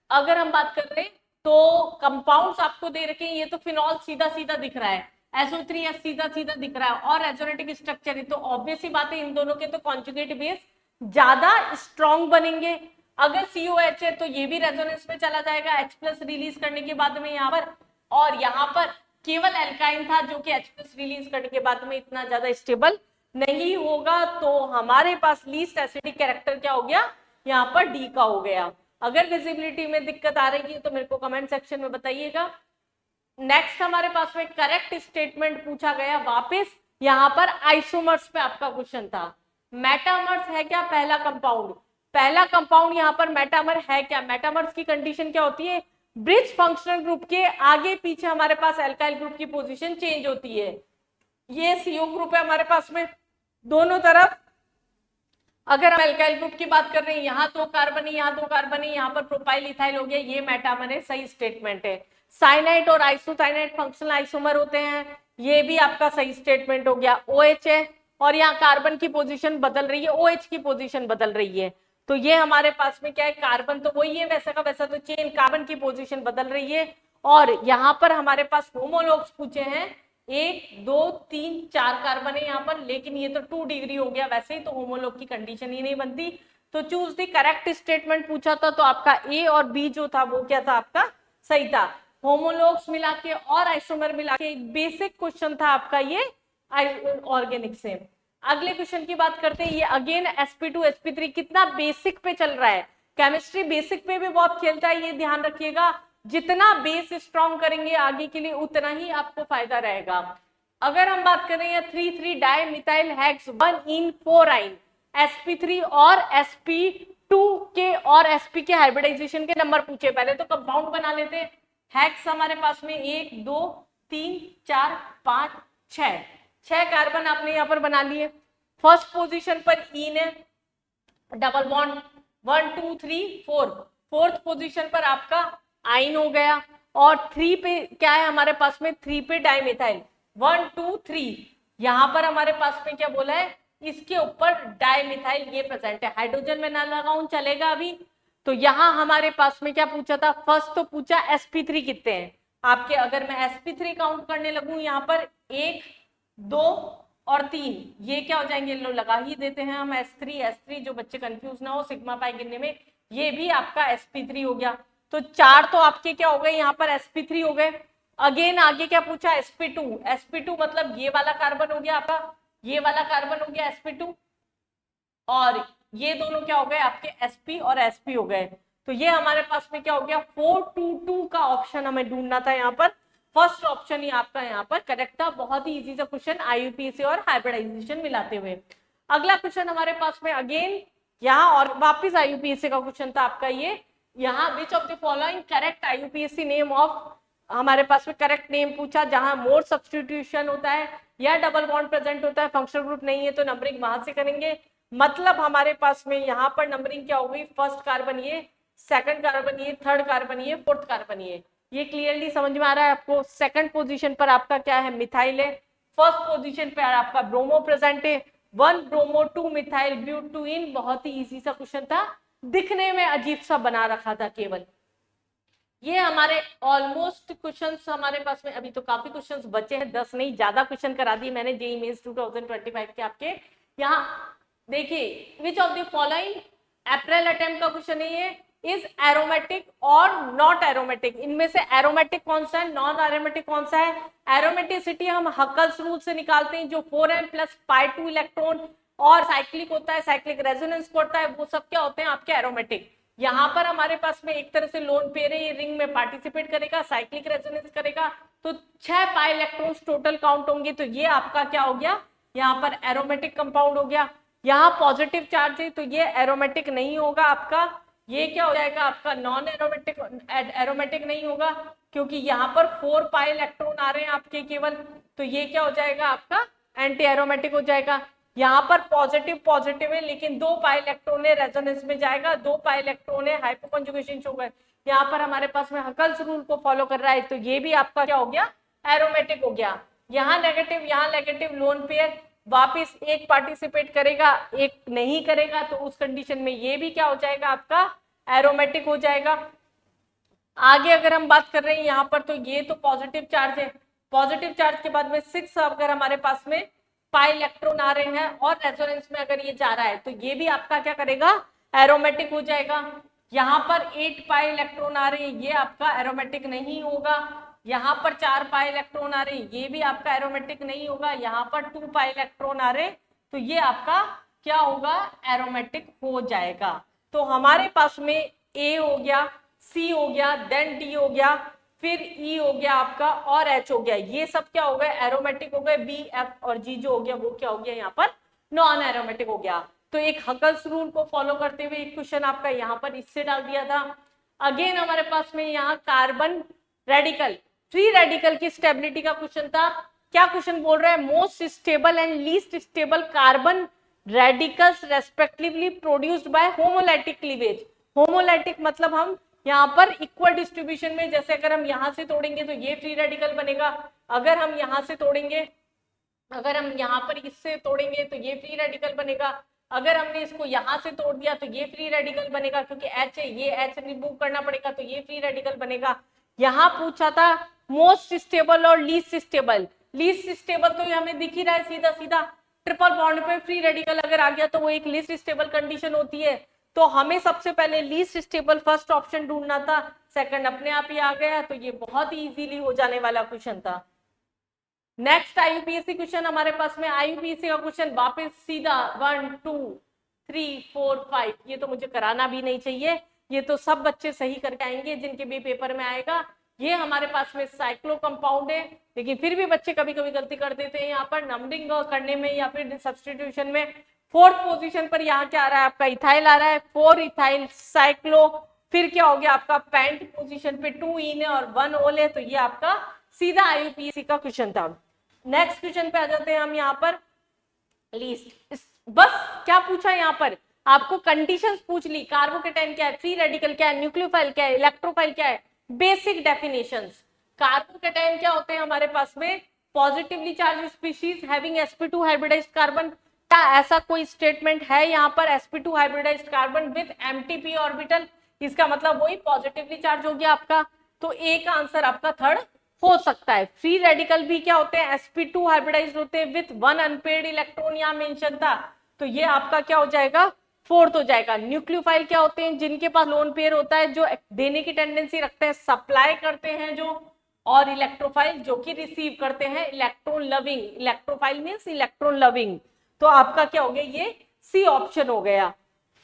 अगर हम बात कर रहे हैं तो कंपाउंड्स आपको दे रखे हैं, ये तो फिनॉल सीधा सीधा दिख रहा है, SO3H सीधा सीधा दिख रहा है, और रेजोनेटिक स्ट्रक्चर है, तो ऑब्वियस सी बात है इन दोनों के तो कॉन्जुगेट बेस ज्यादा स्ट्रॉन्ग बनेंगे। अगर COH है तो ये भी रेजोनेंस में चला जाएगा H+ रिलीज करने के बाद में यहाँ पर, और यहाँ पर केवल एल्काइन था जो कि H+ रिलीज करने के बाद में इतना ज्यादा स्टेबल नहीं होगा, तो हमारे पास लीस्ट एसिडिक कैरेक्टर क्या हो गया, यहाँ पर D का हो गया। अगर विजिबिलिटी में दिक्कत आ रही है तो मेरे को कमेंट सेक्शन में बताइएगा। नेक्स्ट हमारे पास में करेक्ट स्टेटमेंट पूछा गया, वापस यहाँ पर आइसोमर्स पे आपका क्वेश्चन था। मेटामर्स है क्या पहला कंपाउंड, पहला कंपाउंड यहाँ पर मेटामर है क्या। मेटामर्स की कंडीशन क्या होती है, ब्रिज फंक्शनल ग्रुप के आगे पीछे हमारे पास एल्काइल ग्रुप की पोजीशन चेंज होती है। ये CO ग्रुप है हमारे पास में दोनों तरफ, अगर हम एल्काइल ग्रुप की बात कर रहे हैं, यहाँ 2 कार्बन है, यहाँ 2 कार्बन है, यहाँ पर प्रोपाइल इथाइल हो गया, ये मेटामर है, सही स्टेटमेंट है। साइनाइड और आइसोसाइनाइड फंक्शनल आइसोमर होते हैं, ये भी आपका सही स्टेटमेंट हो गया। OH है और यहाँ कार्बन की पोजीशन बदल रही है, OH की पोजीशन बदल रही है, तो ये हमारे पास में क्या है, कार्बन तो वही है वैसा का वैसा, तो चेन कार्बन की पोजीशन बदल रही है। और यहाँ पर हमारे पास होमोलॉग्स पूछे हैं, 1 2 3 4 कार्बन है यहाँ पर, लेकिन ये तो 2 डिग्री हो गया, वैसे ही तो होमोलॉग की कंडीशन ही नहीं बनती। तो चूज द करेक्ट स्टेटमेंट पूछा था, तो आपका A और B जो था वो क्या था आपका सही था। होमोलॉग्स मिला के और आइसोमर मिला के एक बेसिक क्वेश्चन था आपका ये ऑर्गेनिक से। अगले क्वेश्चन की बात करते हैं, ये अगेन sp2 sp3 कितना बेसिक पे चल रहा है। केमिस्ट्री बेसिक पे भी बहुत खेलता है, ये ध्यान रखिएगा, जितना बेस स्ट्रॉन्ग करेंगे आगे के लिए उतना ही आपको फायदा रहेगा। अगर हम बात कर रहे हैं 3,3 डाइमिथाइल हेक्स 1-इन-4-आइन sp3 और sp2 के और sp के हाइब्रिडाइजेशन के नंबर पूछे, पहले तो कंपाउंड बना लेते हैं। हेक्स हमारे पास में 1 2 3 4 5 6 कार्बन आपने यहाँ पर बना लिए। फर्स्ट पोजीशन पर इन है, डबल बॉन्ड 1 2 3 4, फोर्थ पोजीशन पर आपका आइन हो गया, और 3 पे क्या है हमारे पास में, 3 पे डाइमिथाइल 1 2 3, यहाँ पर हमारे पास में क्या बोला है इसके ऊपर डाइमिथाइल ये प्रेजेंट है। हाइड्रोजन में ना लगाऊं चलेगा अभी। तो यहां हमारे पास में क्या पूछा था, फर्स्ट तो पूछा sp3 कितने हैं आपके। अगर मैं sp3 काउंट करने लगूं यहाँ पर 1 2 और 3, ये क्या हो जाएंगे, लो लगा ही देते हैं हम s3 जो बच्चे कंफ्यूज ना हो सिग्मा पाई गिनने में, ये भी आपका sp3 हो गया। तो 4 तो आपके क्या हो गए यहाँ पर sp3 हो गए। अगेन आगे क्या पूछा sp2 मतलब ये वाला कार्बन हो गया आपका, ये वाला कार्बन हो गया sp2, और ये दोनों क्या हो गए आपके sp और sp हो गए। तो ये हमारे पास में क्या हो गया 422 का ऑप्शन हमें ढूंढना था यहाँ पर। फर्स्ट ऑप्शन ही आपका यहाँ पर करेक्ट था। बहुत ही इजी सा क्वेश्चन IUPAC और हाइब्रिडाइजेशन मिलाते हुए। अगला क्वेश्चन हमारे पास में अगेन यहाँ और वापिस IUPAC का क्वेश्चन था आपका ये, यहाँ which of the following correct IUPAC name of, हमारे पास में करेक्ट नेम पूछा जहां मोर सब्स्टिट्यूशन होता है या डबल बॉन्ड प्रेजेंट होता है, फंक्शनल ग्रुप नहीं है तो नंबरिंग वहां से करेंगे। मतलब हमारे पास में यहाँ पर नंबरिंग क्या होगी, फर्स्ट कार्बन ये, सेकंड कार्बन ये, थर्ड कार्बन ये, फोर्थ कार्बन ये क्लियरली समझ में आ रहा है आपको। सेकंड पोजीशन पर आपका क्या है, मिथाइल है। फर्स्ट पोजीशन पर आपका ब्रोमो प्रेजेंट है, 1 ब्रोमो 2 मिथाइल ब्यूटुइन। बहुत ही इजी सा क्वेश्चन था, दिखने में अजीब सा बना रखा था केवल। ये हमारे ऑलमोस्ट क्वेश्चंस हमारे पास में अभी तो काफी क्वेश्चंस बचे हैं, 10 नहीं ज्यादा क्वेश्चन करा दिए मैंने जेईई मेंस 2025 के आपके। यहाँ देखिए which of the following April attempt का क्वेश्चन है ये, इज एरोमेटिक और नॉट एरोमेटिक, इनमें से एरोमेटिक कौन सा है, नॉन एरोमेटिक कौन सा है। एरोमेटिसिटी हम हकल्स रूल से निकालते हैं, जो 4n प्लस pi2 इलेक्ट्रॉन और साइक्लिक होता है, साइक्लिक रेजोनेंस होता है, वो सब क्या होते हैं आपके एरोमेटिक। यहाँ पर हमारे पास में एक तरह से लोन पेयर है, ये रिंग में पार्टिसिपेट करेगा, साइक्लिक रेजोनेंस करेगा, तो 6 पाई इलेक्ट्रॉन्स टोटल काउंट होंगे, तो ये आपका क्या हो गया, यहाँ पर एरोमेटिक कंपाउंड हो गया। यहाँ पॉजिटिव चार्ज है तो ये एरोमेटिक नहीं होगा आपका, ये क्या हो जाएगा आपका नॉन एरोमेटिक, एरोमेटिक नहीं होगा क्योंकि यहाँ पर 4 पाई इलेक्ट्रॉन आ रहे हैं आपके केवल, तो ये क्या हो जाएगा आपका एंटी एरोमेटिक हो जाएगा। यहाँ पर पॉजिटिव है लेकिन 2 पाई इलेक्ट्रॉन है, रेजोनेंस में जाएगा, 2 पाई इलेक्ट्रॉन है, हाइपोकंजुगेशन शो कर, यहाँ पर हमारे पास में हकल्स रूल को फॉलो कर रहा है, तो ये भी आपका क्या हो गया एरोमेटिक हो गया। यहाँ नेगेटिव लोन पेयर, वापिस एक पार्टिसिपेट करेगा एक नहीं करेगा, तो उस कंडीशन में ये भी क्या हो जाएगा आपका एरोमेटिक हो जाएगा। आगे अगर हम बात कर रहे हैं यहाँ पर, तो ये तो पॉजिटिव चार्ज है, पॉजिटिव चार्ज के बाद में 6 अगर हमारे पास में पाई इलेक्ट्रॉन आ रहे हैं और रेजोनेंस में अगर ये जा रहा है, तो ये भी आपका क्या करेगा एरोमेटिक हो जाएगा। यहाँ पर 8 पाई इलेक्ट्रॉन आ रहे हैं, ये आपका एरोमेटिक नहीं होगा। यहाँ पर 4 पाई इलेक्ट्रॉन आ रहे हैं, ये भी आपका एरोमेटिक नहीं होगा। यहाँ पर 2 पाई इलेक्ट्रॉन आ रहे, तो ये आपका क्या होगा एरोमेटिक हो जाएगा। तो हमारे पास में ए हो गया, सी हो गया, देन डी हो गया, फिर ई हो गया आपका और एच हो गया, ये सब क्या हो गए एरोमेटिक हो गए। बी एफ और जी जो हो गया वो क्या हो गया यहाँ पर नॉन एरोमेटिक हो गया। तो एक हकल्स रूल को फॉलो करते हुए एक क्वेश्चन आपका यहाँ पर इससे डाल दिया था। अगेन हमारे पास में यहाँ कार्बन रेडिकल, फ्री रेडिकल की स्टेबिलिटी का क्वेश्चन था। क्या क्वेश्चन बोल रहा है, most stable and least stable carbon radicals respectively produced by homolytic cleavage. Homolytic मतलब हम यहाँ पर इक्वल डिस्ट्रीब्यूशन में, जैसे अगर हम यहाँ से तोड़ेंगे तो ये फ्री रेडिकल बनेगा, अगर हम यहाँ से तोड़ेंगे, अगर हम यहाँ पर इससे तोड़ेंगे तो ये फ्री रेडिकल बनेगा, अगर हमने इसको यहाँ से तोड़ दिया तो ये फ्री रेडिकल बनेगा, क्योंकि H है, ये H रिमूव करना पड़ेगा तो ये फ्री रेडिकल बनेगा। यहाँ पूछा था मोस्ट स्टेबल और लीस्ट स्टेबल। लीस्ट स्टेबल तो हमें दिख ही रहा है सीधा सीधा, ट्रिपल बॉन्ड पे फ्री रेडिकल अगर आ गया तो वो एक लीस्ट स्टेबल कंडीशन होती है। तो हमें सबसे पहले लीस्ट स्टेबल फर्स्ट ऑप्शन ढूंढना था, सेकंड अपने आप ही आ गया, तो ये बहुत ही इजीली हो जाने वाला क्वेश्चन था। नेक्स्ट IUPAC क्वेश्चन हमारे पास में, IUPAC का क्वेश्चन वापस सीधा 1 2 3 4 5, ये तो मुझे कराना भी नहीं चाहिए, ये तो सब बच्चे सही करके आएंगे जिनके भी पेपर में आएगा। ये हमारे पास में साइक्लो कंपाउंड है, लेकिन फिर भी बच्चे कभी कभी गलती कर देते हैं यहाँ पर नंबरिंग करने में या फिर सब्स्टिट्यूशन में। फोर्थ पोजीशन पर यहाँ क्या आ रहा है आपका इथाइल आ रहा है, 4 इथाइल साइक्लो, फिर क्या हो गया आपका पेंट पोजीशन पे 2 इन है और 1 ओल है, तो ये आपका सीधा IUPAC का क्वेश्चन था। नेक्स्ट क्वेश्चन पे आ जाते हैं हम यहाँ पर लीस्ट। बस क्या पूछा यहाँ पर आपको कंडीशंस पूछ ली, कार्बोकेटाइन क्या है, फ्री रेडिकल क्या है, न्यूक्लियोफाइल क्या है, इलेक्ट्रोफाइल क्या है, बेसिक डेफिनेशंस। कार्बोकेटाइन क्या होते हैं हमारे पास में, positively charge species having sp2 hybridised carbon, क्या ऐसा कोई स्टेटमेंट है यहाँ पर sp2 hybridised carbon with empty orbital, इसका मतलब वही पॉजिटिवली चार्ज हो गया आपका। तो ए का आंसर आपका थर्ड हो सकता है। फ्री रेडिकल भी क्या होते हैं, sp2 हाइब्रिडाइज्ड होते हैं विद 1 अनपेयर्ड इलेक्ट्रॉन, यहाँ मेंशन था, तो ये आपका क्या हो जाएगा, फोर्थ हो जाएगा। न्यूक्लियोफाइल क्या होते हैं, जिनके पास लोन पेयर होता है, जो देने की टेंडेंसी रखते हैं, सप्लाई करते हैं जो, और इलेक्ट्रोफाइल जो कि रिसीव करते हैं, electron loving. Electrophile means electron loving. तो आपका क्या हो गया, ये सी ऑप्शन हो गया।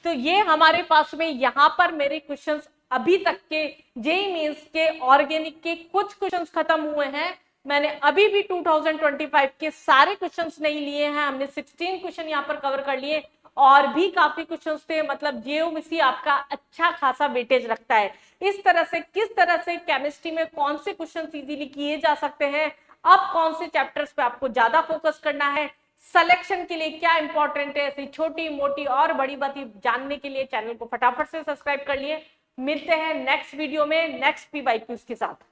तो ये हमारे पास में यहाँ पर मेरे क्वेश्चंस अभी तक के जेईई मेंस के ऑर्गेनिक के कुछ क्वेश्चंस खत्म हुए हैं। मैंने अभी भी 2025 के सारे क्वेश्चंस नहीं लिए हैं, हमने 16 क्वेश्चन यहाँ पर कवर कर लिए, और भी काफी क्वेश्चंस थे। मतलब जेओमेसी आपका अच्छा खासा वेटेज रखता है। इस तरह से किस तरह से केमिस्ट्री में कौन से क्वेश्चन इजीली किए जा सकते हैं, अब कौन से चैप्टर्स पे आपको ज्यादा फोकस करना है, सिलेक्शन के लिए क्या इंपॉर्टेंट है, ऐसी छोटी मोटी और बड़ी बातें जानने के लिए चैनल को फटाफट से सब्सक्राइब कर लिए। मिलते हैं नेक्स्ट वीडियो में नेक्स्ट PYQs के साथ।